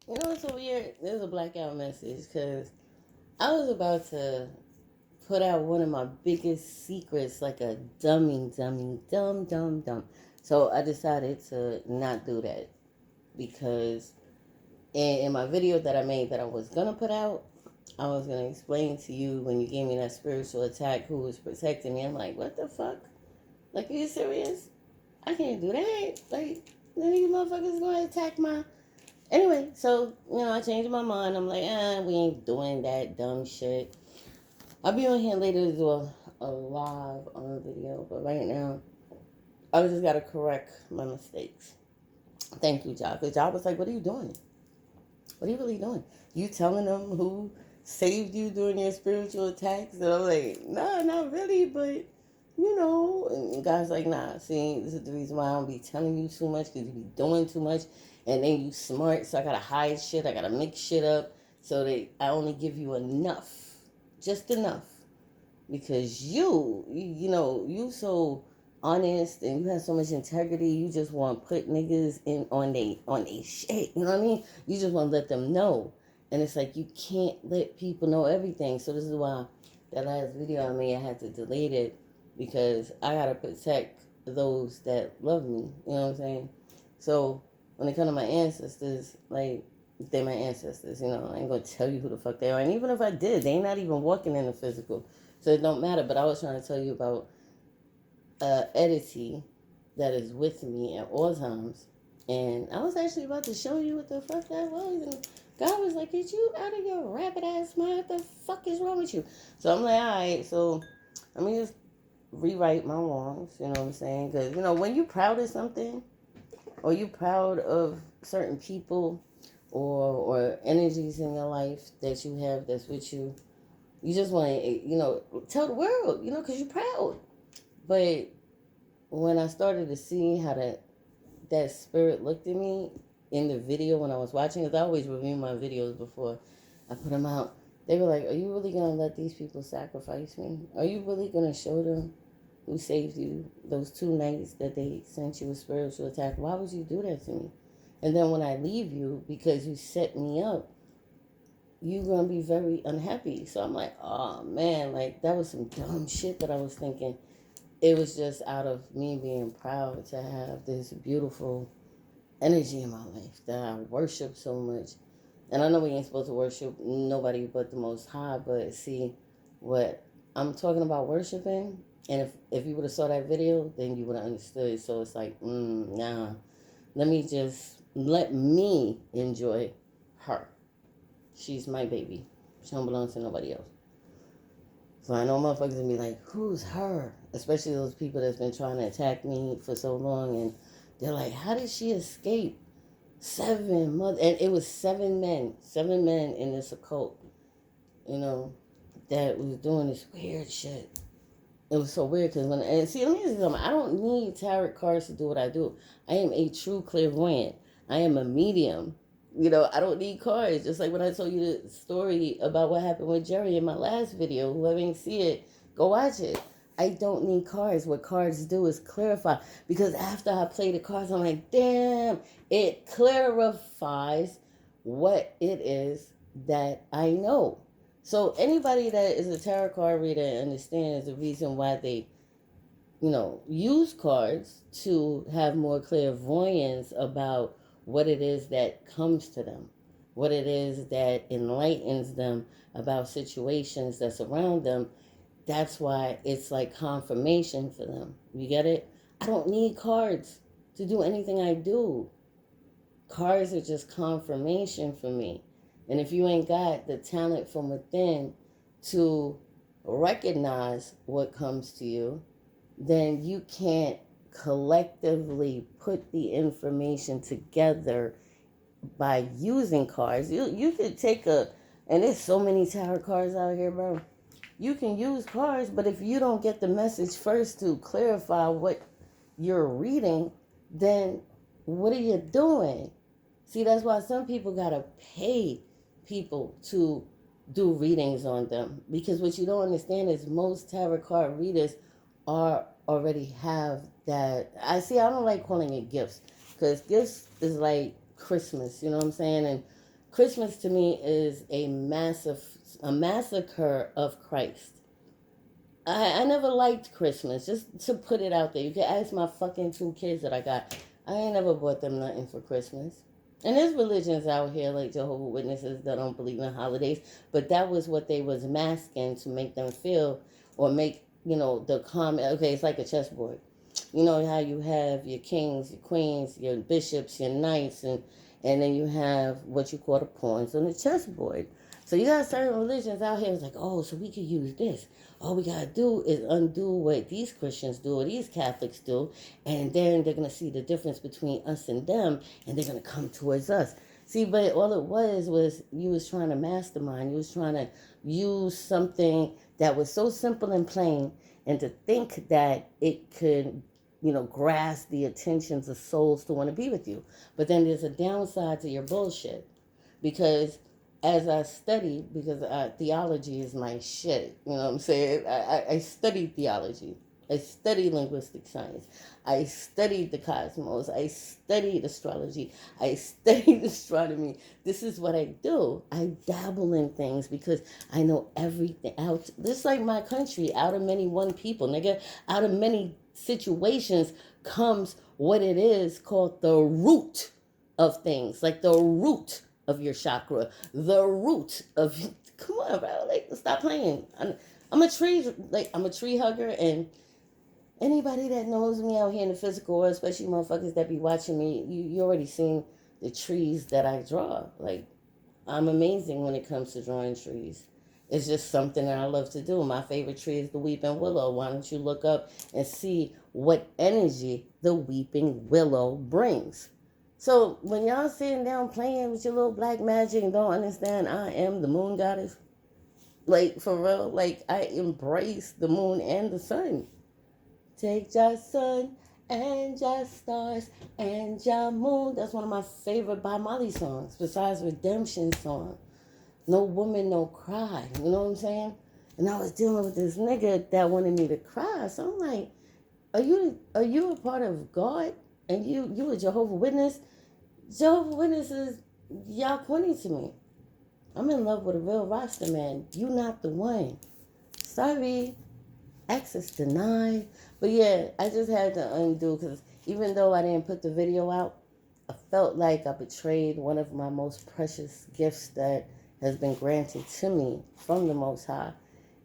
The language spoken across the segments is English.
You know what's so weird? There's a blackout message because I was about to put out one of my biggest secrets, like a dumb. So I decided to not do that because in my video that I made that I was gonna put out, I was gonna explain to you when you gave me that spiritual attack who was protecting me. I'm like, what the fuck? Like, are you serious? I can't do that. Like, none of you motherfuckers gonna attack my. Anyway, so I changed my mind. I'm like, we ain't doing that dumb shit. I'll be on here later to do a live on video, but right now I just gotta correct my mistakes. Thank you, Job. Because Job was like, what are you doing? What are you really doing? You telling them who saved you during your spiritual attacks? And I'm like, nah, not really, but And God's like, nah, see, this is the reason why I don't be telling you too much because you be doing too much. And then you smart, so I gotta hide shit. I gotta mix shit up so that I only give you enough, just enough. Because you so honest and you have so much integrity. You just want to put niggas in on they shit. You know what I mean? You just want to let them know, and it's like you can't let people know everything. So this is why that last video I made, I had to delete it because I gotta protect those that love me. You know what I'm saying? So when it comes to my ancestors, like they're my ancestors. I ain't gonna tell you who the fuck they are, and even if I did, they not even walking in the physical. So it don't matter. But I was trying to tell you about entity that is with me at all times. And I was actually about to show you what the fuck that was. And God was like, get you out of your rabbit ass mind. What the fuck is wrong with you? So I'm like, all right, so let me just rewrite my wrongs. You know what I'm saying? Because, when you proud of something or you proud of certain people or energies in your life that you have that's with you, you just want to, tell the world, because you're proud. But when I started to see how that spirit looked at me in the video when I was watching, because I always review my videos before I put them out, they were like, are you really going to let these people sacrifice me? Are you really going to show them who saved you those 2 nights that they sent you a spiritual attack? Why would you do that to me? And then when I leave you because you set me up, you're going to be very unhappy. So I'm like, oh man, like that was some dumb shit that I was thinking. It was just out of me being proud to have this beautiful energy in my life that I worship so much. And I know we ain't supposed to worship nobody but the Most High, but see what I'm talking about worshiping. And if you would have saw that video, then you would have understood. So it's like, nah, let me enjoy her. She's my baby. She don't belong to nobody else. So I know motherfuckers gonna be like, who's her? Especially those people that's been trying to attack me for so long. And they're like, how did she escape 7 months? And it was 7 men in this occult, you know, that was doing this weird shit. It was so weird because and see, let me say something. I don't need tarot cards to do what I do. I am a true clairvoyant. I am a medium. I don't need cards. Just like when I told you the story about what happened with Jerry in my last video. Whoever didn't see it, go watch it. I don't need cards. What cards do is clarify. Because after I play the cards, I'm like, damn, it clarifies what it is that I know. So anybody that is a tarot card reader understands the reason why they, use cards to have more clairvoyance about what it is that comes to them, what it is that enlightens them about situations that surround them. That's why it's like confirmation for them. You get it? I don't need cards to do anything I do. Cards are just confirmation for me. And if you ain't got the talent from within to recognize what comes to you, then you can't collectively put the information together by using cards. You could take and there's so many tarot cards out here, bro. You can use cards, but if you don't get the message first to clarify what you're reading, then what are you doing? See, that's why some people gotta pay people to do readings on them. Because what you don't understand is most tarot card readers are already have that. I don't like calling it gifts. Because gifts is like Christmas, you know what I'm saying? And Christmas to me is a massacre of Christ. I never liked Christmas. Just to put it out there, you can ask my fucking 2 kids that I got. I ain't never bought them nothing for Christmas. And there's religions out here like Jehovah's Witnesses that don't believe in holidays, but that was what they was masking to make them feel or make the comment. Okay, it's like a chessboard. You know how you have your kings, your queens, your bishops, your knights, and then you have what you call the pawns on the chessboard. So you got certain religions out here. It's like, oh, so we could use this. All we gotta do is undo what these Christians do or these Catholics do, and then they're gonna see the difference between us and them, and they're gonna come towards us. See, but all it was you was trying to mastermind. You was trying to use something that was so simple and plain, and to think that it could, grasp the attentions of souls to want to be with you. But then there's a downside to your bullshit, because as I study, because theology is my shit, you know what I'm saying? I studied theology. I studied linguistic science. I studied the cosmos. I studied astrology. I studied astronomy. This is what I do. I dabble in things because I know everything out. Just like my country, out of many one people, nigga, out of many situations comes what it is called the root of things, like the root of your chakra, the root of. Come on, bro, like stop playing. I'm a tree hugger, and anybody that knows me out here in the physical world, especially motherfuckers that be watching me, you already seen the trees that I draw. Like, I'm amazing when it comes to drawing trees. It's just something that I love to do. My favorite tree is the weeping willow. Why don't you look up and see what energy the weeping willow brings? So when y'all sitting down playing with your little black magic and don't understand I am the moon goddess, like for real, like I embrace the moon and the sun. Take your sun and your stars and your moon. That's one of my favorite Bob Marley songs, besides Redemption song. No woman, no cry. You know what I'm saying? And I was dealing with this nigga that wanted me to cry. So I'm like, are you a part of God? And you a Jehovah's Witness? Jehovah's Witnesses, y'all pointing to me. I'm in love with a real Rasta man. You not the one. Sorry. Access denied. But yeah, I just had to undo, because even though I didn't put the video out, I felt like I betrayed one of my most precious gifts that has been granted to me from the Most High.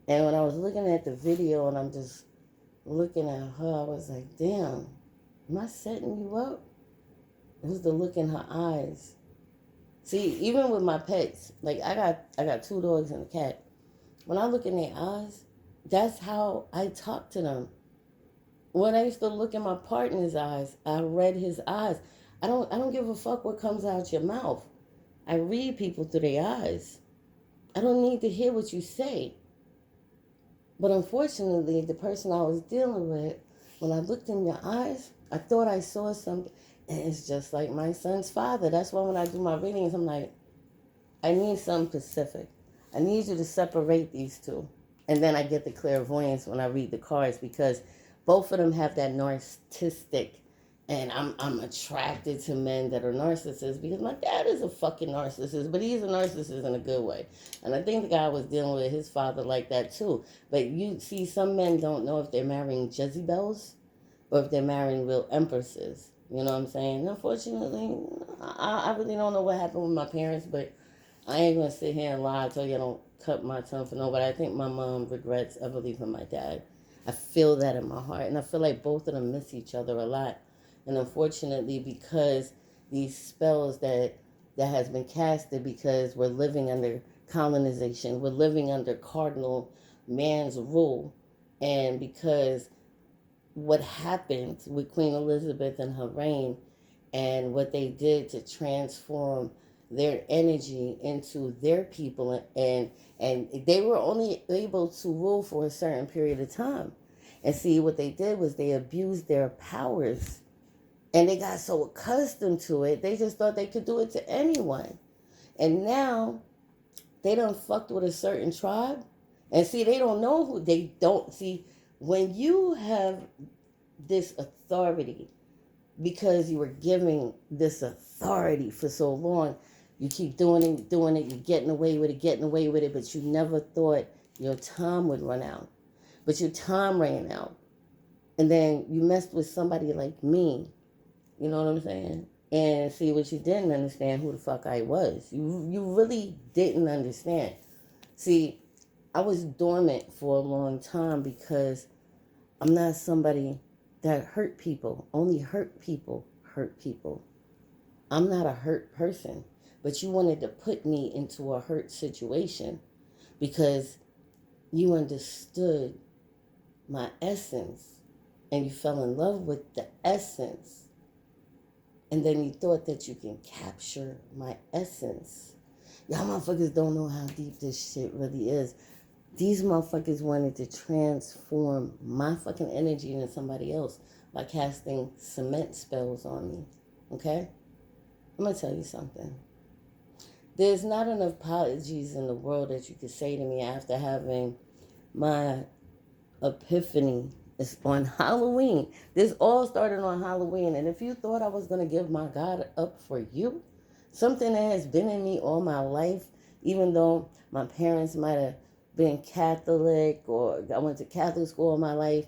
And when I was looking at the video and I'm just looking at her, I was like, damn, am I setting you up? It was the look in her eyes. See, even with my pets, like I got 2 dogs and a cat. When I look in their eyes, that's how I talk to them. When I used to look in my partner's eyes, I read his eyes. I don't give a fuck what comes out your mouth. I read people through their eyes. I don't need to hear what you say. But unfortunately, the person I was dealing with, when I looked in your eyes, I thought I saw something. And it's just like my son's father. That's why when I do my readings, I'm like, I need something specific. I need you to separate these two. And then I get the clairvoyance when I read the cards, because both of them have that narcissistic, and I'm attracted to men that are narcissists, because my dad is a fucking narcissist, but he's a narcissist in a good way. And I think the guy was dealing with his father like that too. But you see, some men don't know if they're marrying Jezebels or if they're marrying real empresses. You know what I'm saying? Unfortunately, I really don't know what happened with my parents, but I ain't going to sit here and lie. I tell you I don't cut my tongue for nobody. I think my mom regrets ever leaving my dad. I feel that in my heart. And I feel like both of them miss each other a lot. And unfortunately, because these spells that has been casted, because we're living under colonization, we're living under cardinal man's rule, and because what happened with Queen Elizabeth and her reign, and what they did to transform their energy into their people, and they were only able to rule for a certain period of time. And see, what they did was they abused their powers, and they got so accustomed to it, they just thought they could do it to anyone. And now they done fucked with a certain tribe, and see, they don't know who they don't see. When you have this authority, because you were giving this authority for so long, You keep doing it, you're getting away with it, but you never thought your time would run out. But your time ran out. And then you messed with somebody like me. You know what I'm saying? And see, what you didn't understand who the fuck I was. You really didn't understand. See, I was dormant for a long time because I'm not somebody that hurt people. Only hurt people hurt people. I'm not a hurt person. But you wanted to put me into a hurt situation because you understood my essence and you fell in love with the essence. And then you thought that you can capture my essence. Y'all motherfuckers don't know how deep this shit really is. These motherfuckers wanted to transform my fucking energy into somebody else by casting cement spells on me. Okay? I'm going to tell you something. There's not enough apologies in the world that you could say to me after having my epiphany. It's on Halloween. This all started on Halloween. And if you thought I was going to give my God up for you, something that has been in me all my life, even though my parents might have been Catholic or I went to Catholic school all my life.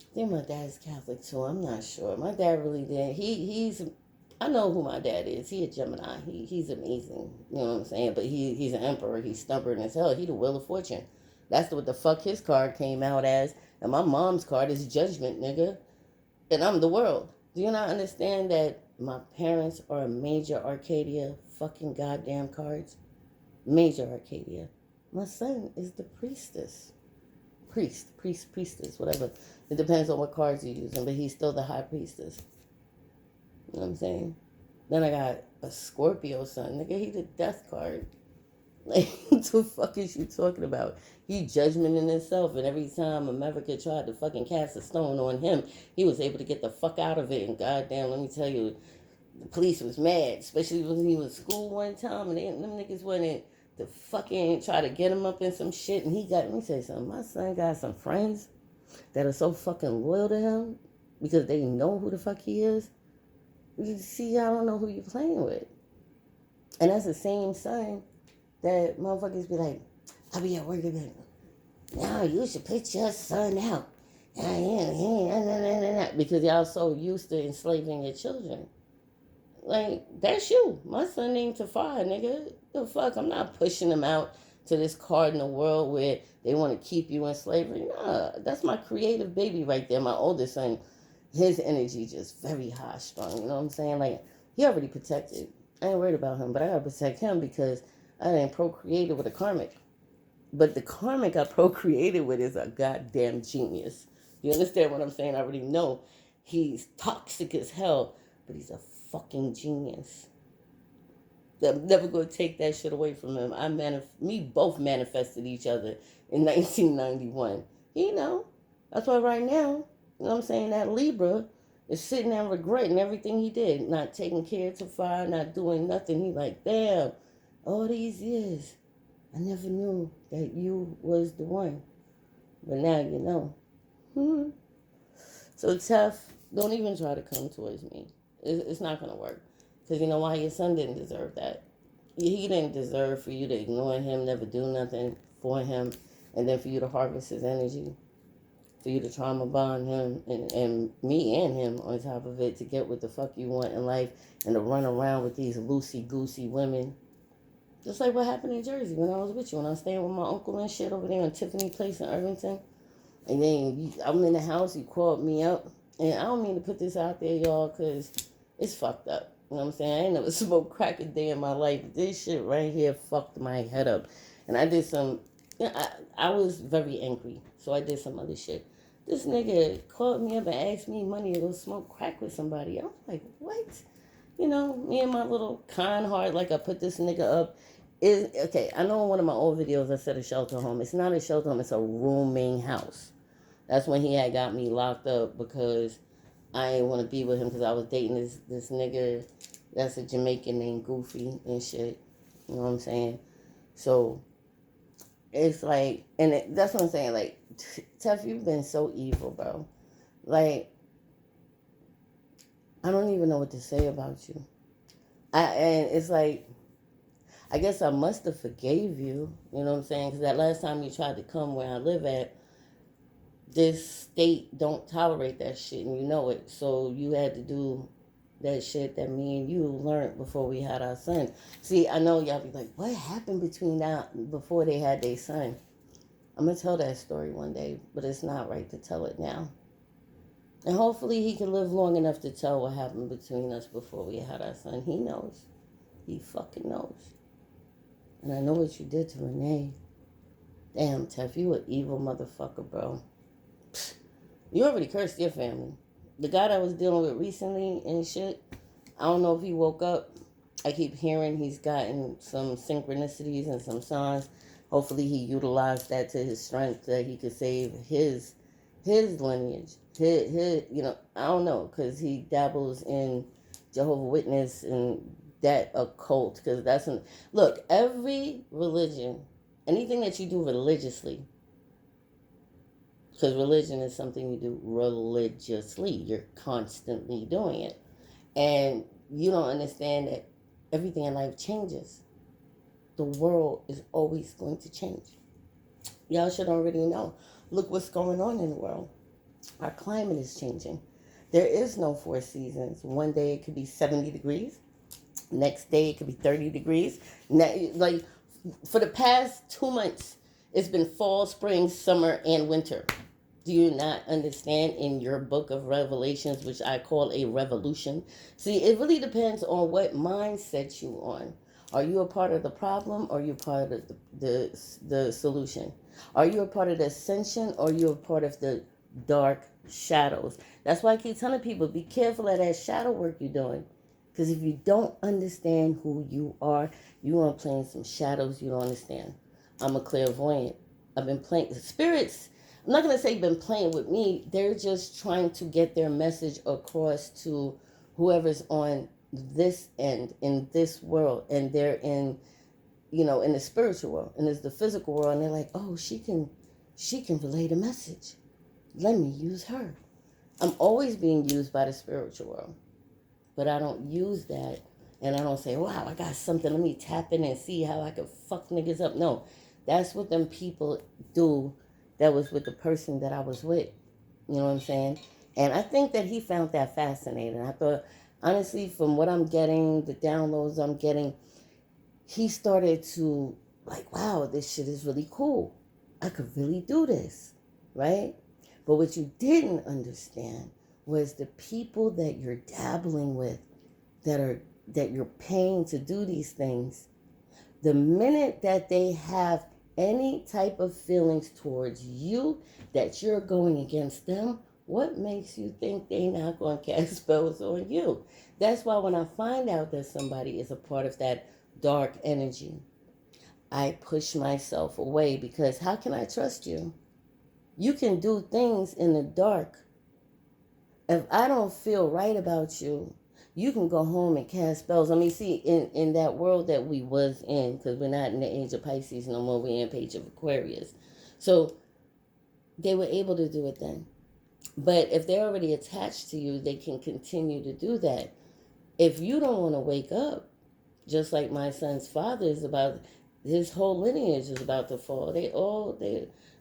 I think my dad's Catholic too. I'm not sure. My dad really did. I know who my dad is. He a Gemini. He's amazing. You know what I'm saying? But he's an emperor. He's stubborn as hell. He the Wheel of Fortune. That's what the fuck his card came out as. And my mom's card is Judgment, nigga. And I'm the world. Do you not understand that my parents are major Arcadia fucking goddamn cards? Major Arcadia. My son is the priestess. Priestess, whatever. It depends on what cards you're using, but he's still the high priestess. You know what I'm saying? Then I got a Scorpio son. Nigga, he the death card. Like, what the fuck is you talking about? He judgment in himself, and every time America tried to fucking cast a stone on him, he was able to get the fuck out of it. And goddamn, let me tell you, the police was mad, especially when he was in school one time, and them niggas wanted to fucking try to get him up in some shit. And let me tell you something, my son got some friends that are so fucking loyal to him because they know who the fuck he is. You see, I don't know who you're playing with. And that's the same son that motherfuckers be like, I'll be at work and be like, no, you should put your son out. Because y'all so used to enslaving your children. Like, that's you. My son named Tafar, nigga. The fuck? I'm not pushing him out to this cardinal world where they want to keep you in slavery. Nah, that's my creative baby right there. My oldest son, his energy just very high strung. You know what I'm saying? Like, he already protected. I ain't worried about him, but I gotta protect him because I didn't procreated with a karmic. But the karmic I procreated with is a goddamn genius. You understand what I'm saying? I already know he's toxic as hell, but he's a fucking genius. I'm never gonna take that shit away from him. Me both manifested each other in 1991. You know, that's why right now, you know what I'm saying, that Libra is sitting there regretting everything he did, not taking care of Tafar, not doing nothing. He like, damn, all these years, I never knew that you was the one, but now you know. Hmm. So tough. Don't even try to come towards me. It's not gonna work. Because you know why? Your son didn't deserve that. He didn't deserve for you to ignore him, never do nothing for him, and then for you to harvest his energy, for you to trauma bond him and me and him on top of it to get what the fuck you want in life and to run around with these loosey-goosey women. Just like what happened in Jersey when I was with you, when I was staying with my uncle and shit over there on Tiffany Place in Irvington. And then I'm in the house, you called me up. And I don't mean to put this out there, y'all, because it's fucked up. You know what I'm saying? I ain't never smoked crack a day in my life. This shit right here fucked my head up. And I did some, I was very angry. So I did some other shit. This nigga called me up and asked me money to go smoke crack with somebody. I was like, what? You know, me and my little con heart, like I put this nigga up. Okay, I know in one of my old videos I said a shelter home. It's not a shelter home, it's a rooming house. That's when he had got me locked up because I didn't want to be with him because I was dating this nigga that's a Jamaican named Goofy and shit. You know what I'm saying? So it's like, that's what I'm saying. Like, Tef, you've been so evil, bro. Like, I don't even know what to say about you. And it's like, I guess I must have forgave you. You know what I'm saying? Because that last time you tried to come where I live at, this state don't tolerate that shit, and you know it. So you had to do that shit that me and you learned before we had our son. See, I know y'all be like, what happened between now before they had their son? I'm gonna tell that story one day, but it's not right to tell it now. And hopefully he can live long enough to tell what happened between us before we had our son. He knows. He fucking knows. And I know what you did to Renee. Damn, Tef, you an evil motherfucker, bro. You already cursed your family. The guy that I was dealing with recently and shit, I don't know if he woke up. I keep hearing he's gotten some synchronicities and some signs. Hopefully he utilized that to his strength that he could save his lineage. His I don't know, because he dabbles in Jehovah's Witness and that occult, because look, every religion, anything that you do religiously, because religion is something you do religiously, you're constantly doing it, and you don't understand that everything in life changes. The world is always going to change. Y'all should already know. Look what's going on in the world. Our climate is changing. There is no 4 seasons. One day it could be 70 degrees. Next day it could be 30 degrees. Like for the past 2 months, it's been fall, spring, summer, and winter. Do you not understand in your book of Revelations, which I call a revolution? See, it really depends on what mindset you on. Are you a part of the problem, or are you part of the solution? Are you a part of the ascension, or are you a part of the dark shadows? That's why I keep telling people, be careful of that shadow work you're doing. Because if you don't understand who you are playing some shadows you don't understand. I'm a clairvoyant. I've been playing spirits. I'm not going to say been playing with me. They're just trying to get their message across to whoever's on this end in this world. And they're in the spiritual world. And it's the physical world. And they're like, oh, she can relay the message. Let me use her. I'm always being used by the spiritual world. But I don't use that. And I don't say, wow, I got something. Let me tap in and see how I can fuck niggas up. No, that's what them people do. That was with the person that I was with. You know what I'm saying? And I think that he found that fascinating. I thought, honestly, from what I'm getting, the downloads I'm getting, he started to like, wow, this shit is really cool. I could really do this, right? But what you didn't understand was the people that you're dabbling with, that you're paying to do these things. The minute that they have any type of feelings towards you, that you're going against them, what makes you think they're not going to cast spells on you? That's why when I find out that somebody is a part of that dark energy, I push myself away, because how can I trust you? You can do things in the dark. If I don't feel right about you, you can go home and cast spells. I mean, see, in that world that we was in, because we're not in the age of Pisces no more, we're in the age of Aquarius. So they were able to do it then. But if they're already attached to you, they can continue to do that. If you don't want to wake up, just like my son's father is about, his whole lineage is about to fall. They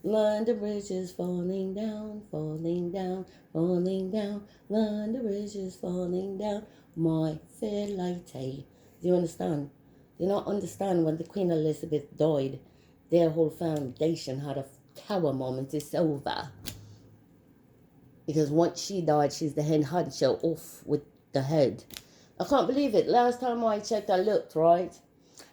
London Bridge is falling down, falling down, falling down. London Bridge is falling down. My fair lady. Do you understand? Do you not understand when the Queen Elizabeth died, their whole foundation had a tower moment is over. Because once she died, she's the head honcho, off with the head. I can't believe it. Last time I checked, I looked, right?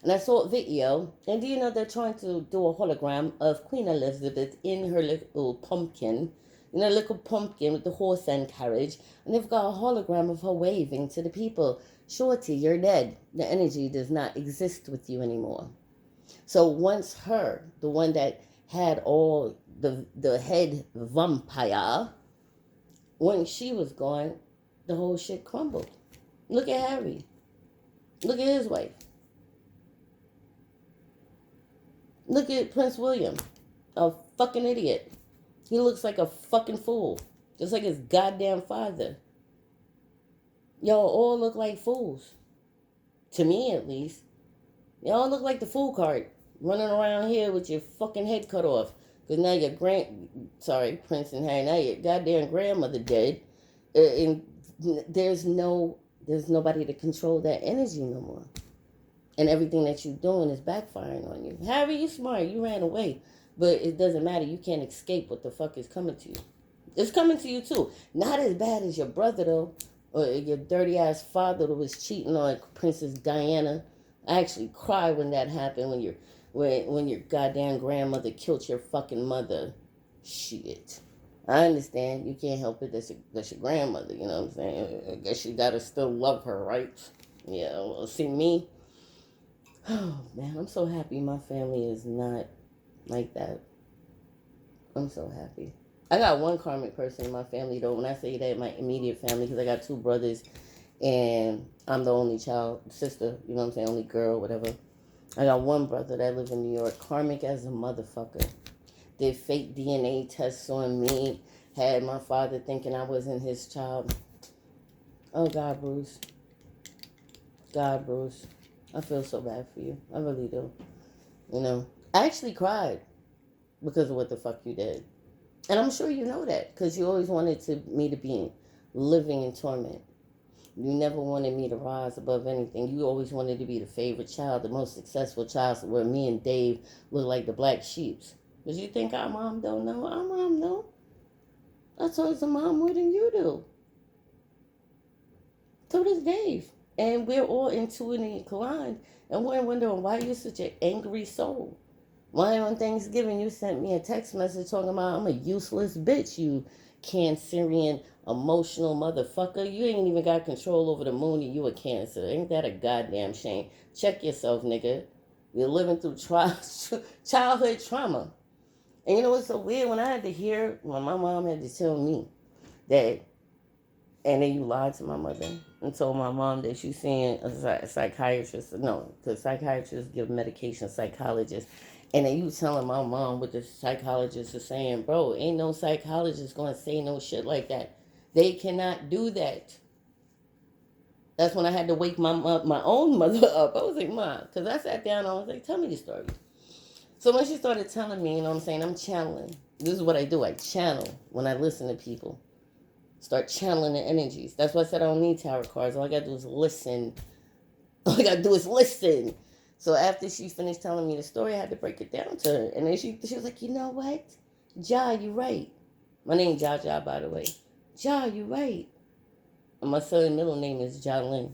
And I saw a video. And do you know they're trying to do a hologram of Queen Elizabeth in her little pumpkin. You know, little pumpkin with the horse and carriage. And they've got a hologram of her waving to the people. Shorty, you're dead. The energy does not exist with you anymore. So once her, the one that had all the head vampire, when she was gone, the whole shit crumbled. Look at Harry. Look at his wife. Look at Prince William. A fucking idiot. He looks like a fucking fool. Just like his goddamn father. Y'all all look like fools. To me, at least. Y'all look like the food cart running around here with your fucking head cut off. Because now Prince and Harry, now your goddamn grandmother dead. And there's nobody to control that energy no more. And everything that you're doing is backfiring on you. Harry, you smart. You ran away. But it doesn't matter. You can't escape what the fuck is coming to you. It's coming to you too. Not as bad as your brother though, or your dirty ass father that was cheating on Princess Diana. I actually cried when that happened. When your goddamn grandmother killed your fucking mother. Shit. I understand. You can't help it. That's your grandmother. You know what I'm saying? I guess you gotta still love her, right? Yeah. Well, see me. Oh man, I'm so happy my family is not like that. I'm so happy. I got one karmic person in my family though. When I say that, my immediate family, because I got two brothers and I'm the only child, sister. You know what I'm saying? Only girl, whatever. I got one brother that lives in New York, karmic as a motherfucker. Did fake DNA tests on me. Had my father thinking I wasn't his child. Oh God, Bruce. God, Bruce. I feel so bad for you. I really do. You know, I actually cried because of what the fuck you did. And I'm sure you know that because you always wanted me to be living in torment. You never wanted me to rise above anything. You always wanted to be the favorite child, the most successful child, where me and Dave look like the black sheeps. But you think our mom don't know? Our mom know. I told your mom more than you do. So does Dave. And we're all intuitively inclined. And we're wondering why you're such an angry soul. Why on Thanksgiving you sent me a text message talking about I'm a useless bitch, you Cancerian emotional motherfucker. You ain't even got control over the moon and you a Cancer. Ain't that a goddamn shame? Check yourself, nigga. You're living through childhood trauma. And you know what's so weird? When my mom had to tell me that, and then you lied to my mother and told my mom that you seeing a psychiatrist. No, because psychiatrists give medication, psychologists. And then you telling my mom what the psychologist is saying, bro, ain't no psychologist going to say no shit like that. They cannot do that. That's when I had to wake my own mother up. I was like, Mom, because I sat down and I was like, tell me the story. So when she started telling me, you know what I'm saying, I'm channeling. This is what I do. I channel when I listen to people. Start channeling the energies. That's why I said I don't need tarot cards. All I gotta do is listen. All I gotta do is listen. So after she finished telling me the story, I had to break it down to her. And then she was like, you know what? Ja, you right. My name is Ja, by the way. Ja, you right. And my son's middle name is Jolyn.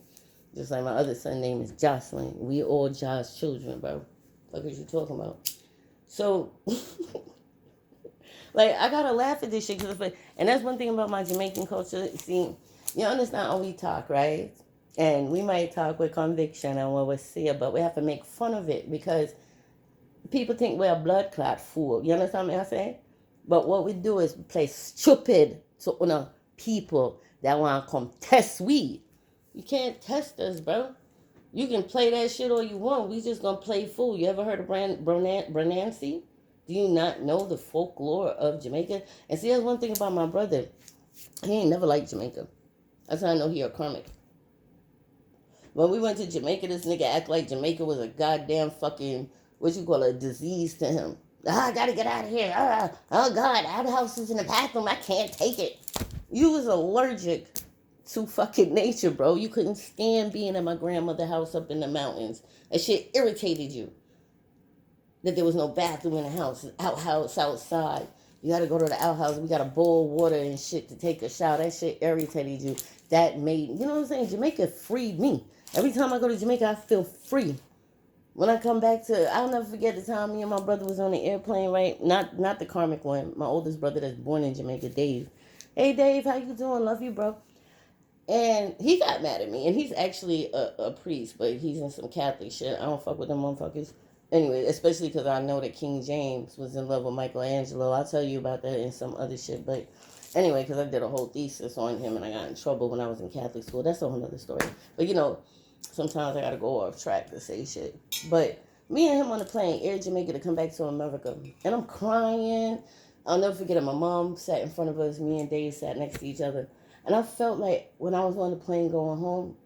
Just like my other son's name is Jocelyn. We all Ja's children, bro. What are you talking about? So like, I gotta laugh at this shit. And that's one thing about my Jamaican culture. See, you understand how we talk, right? And we might talk with conviction and what we say, but we have to make fun of it because people think we're a blood clot fool. You understand what I'm saying? But what we do is play stupid to people that want to come test we. You can't test us, bro. You can play that shit all you want. We just gonna play fool. You ever heard of Branancy? Do you not know the folklore of Jamaica? And see, that's one thing about my brother. He ain't never liked Jamaica. That's how I know he a karmic. When we went to Jamaica, this nigga act like Jamaica was a goddamn fucking, what you call it, a disease to him. I gotta get out of here. Oh God, outhouses in the bathroom. I can't take it. You was allergic to fucking nature, bro. You couldn't stand being at my grandmother's house up in the mountains. That shit irritated you. That there was no bathroom in the house, outhouse outside. You gotta go to the outhouse. We gotta boil water and shit to take a shower. That shit irritated you. That made, you know what I'm saying? Jamaica freed me. Every time I go to Jamaica, I feel free. When I come back I'll never forget the time me and my brother was on the airplane, right? Not the karmic one. My oldest brother that's born in Jamaica, Dave. Hey, Dave, how you doing? Love you, bro. And he got mad at me. And he's actually a priest, but he's in some Catholic shit. I don't fuck with them motherfuckers. Anyway, especially because I know that King James was in love with Michelangelo. I'll tell you about that in some other shit. But anyway, because I did a whole thesis on him and I got in trouble when I was in Catholic school. That's a whole other story. But you know, sometimes I got to go off track to say shit. But me and him on the plane, Air Jamaica, to come back to America. And I'm crying. I'll never forget it. My mom sat in front of us. Me and Dave sat next to each other. And I felt like when I was on the plane going home,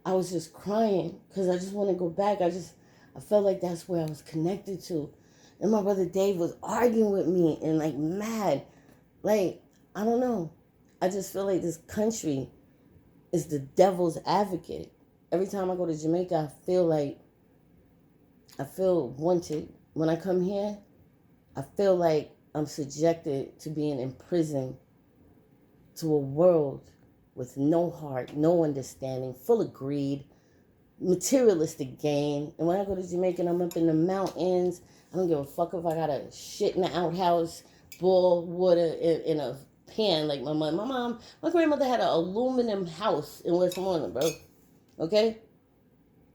I was just crying because I just want to go back. I felt like that's where I was connected to. And my brother Dave was arguing with me and like mad. Like, I don't know. I just feel like this country is the devil's advocate. Every time I go to Jamaica, I feel wanted. When I come here, I feel like I'm subjected to being in prison to a world with no heart, no understanding, full of greed, materialistic gain. And when I go to Jamaica and I'm up in the mountains, I don't give a fuck if I got a shit in the outhouse, boil water in a pan like my mom. My grandmother had an aluminum house in Westmoreland, bro. Okay?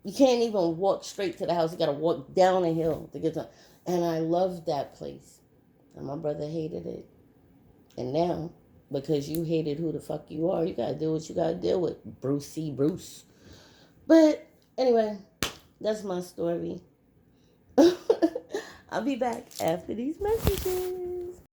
You can't even walk straight to the house. You gotta walk down a hill to get to. And I loved that place. And my brother hated it. And now, because you hated who the fuck you are, you gotta deal with what you gotta deal with. Bruce C. Bruce. But anyway, that's my story. I'll be back after these messages.